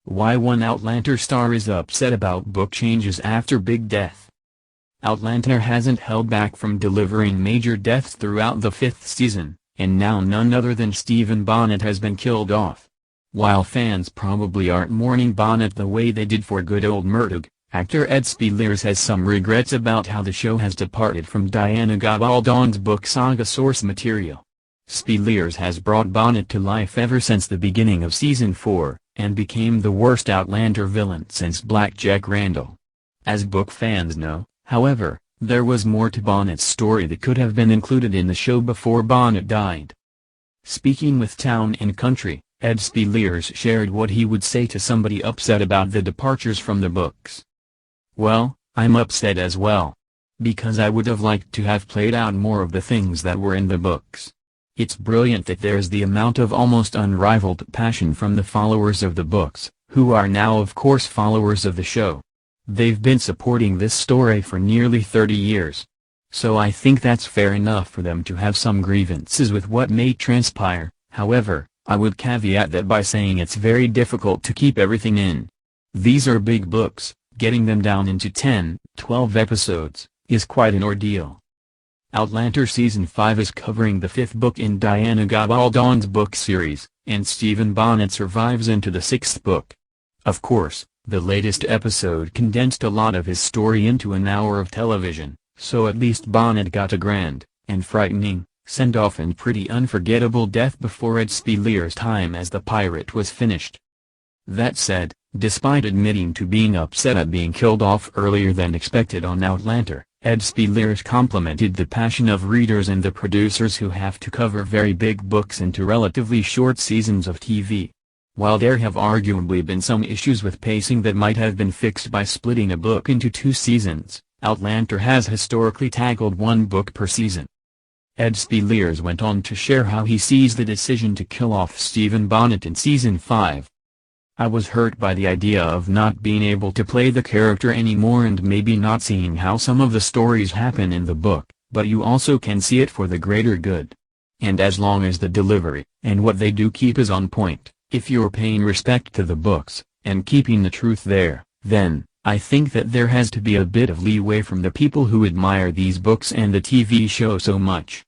Why one Outlander star is upset about book changes after big death. Outlander hasn't held back from delivering major deaths throughout the 5th season, and now none other than Stephen Bonnet has been killed off. While fans probably aren't mourning Bonnet the way they did for good old Murdoch, actor Ed Spielers has some regrets about how the show has departed from Diana Gabaldon's book saga source material. Spielers has brought Bonnet to life ever since the beginning of Season 4, and became the worst Outlander villain since Black Jack Randall. As book fans know, however, there was more to Bonnet's story that could have been included in the show before Bonnet died. Speaking with Town and Country, Ed Spielers shared what he would say to somebody upset about the departures from the books. "Well, I'm upset as well. Because I would have liked to have played out more of the things that were in the books. It's brilliant that there's the amount of almost unrivaled passion from the followers of the books, who are now of course followers of the show. They've been supporting this story for nearly 30 years. So I think that's fair enough for them to have some grievances with what may transpire. However, I would caveat that by saying it's very difficult to keep everything in. These are big books, getting them down into 10, 12 episodes, is quite an ordeal." Outlander Season 5 is covering the 5th book in Diana Gabaldon's book series, and Stephen Bonnet survives into the 6th book. Of course, the latest episode condensed a lot of his story into an hour of television, so at least Bonnet got a grand, and frightening, send-off and pretty unforgettable death before Ed Spielers' time as the pirate was finished. That said, despite admitting to being upset at being killed off earlier than expected on Outlander, Ed Spielers complimented the passion of readers and the producers who have to cover very big books into relatively short seasons of TV. While there have arguably been some issues with pacing that might have been fixed by splitting a book into 2 seasons, Outlander has historically tackled 1 book per season. Ed Spielers went on to share how he sees the decision to kill off Stephen Bonnet in Season 5. "I was hurt by the idea of not being able to play the character anymore and maybe not seeing how some of the stories happen in the book, but you also can see it for the greater good. And as long as the delivery, and what they do keep is on point, if you're paying respect to the books, and keeping the truth there, then, I think that there has to be a bit of leeway from the people who admire these books and the TV show so much."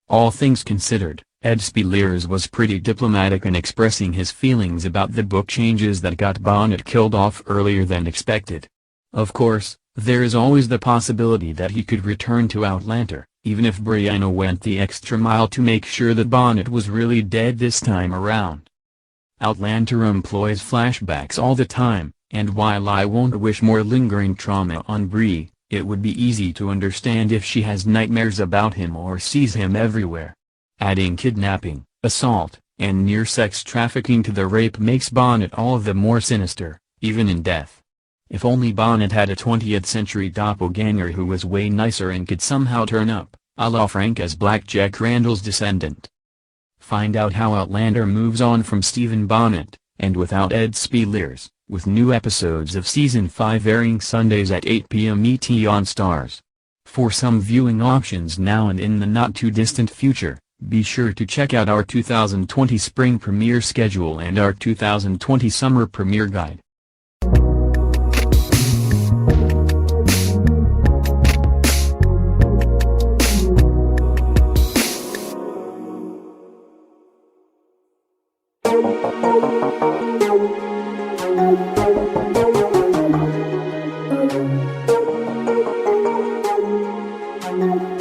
All things considered, Ed Spielers was pretty diplomatic in expressing his feelings about the book changes that got Bonnet killed off earlier than expected. Of course, there is always the possibility that he could return to Outlander, even if Brianna went the extra mile to make sure that Bonnet was really dead this time around. Outlander employs flashbacks all the time, and while I won't wish more lingering trauma on Bree, it would be easy to understand if she has nightmares about him or sees him everywhere. Adding kidnapping, assault, and near sex trafficking to the rape makes Bonnet all the more sinister, even in death. If only Bonnet had a 20th century doppelganger who was way nicer and could somehow turn up, a la Frank as Black Jack Randall's descendant. Find out how Outlander moves on from Stephen Bonnet, and without Ed Spielers, with new episodes of Season 5 airing Sundays at 8 p.m. ET on Starz. For some viewing options now and in the not-too-distant future, be sure to check out our 2020 spring premiere schedule and our 2020 summer premiere guide. Thank you.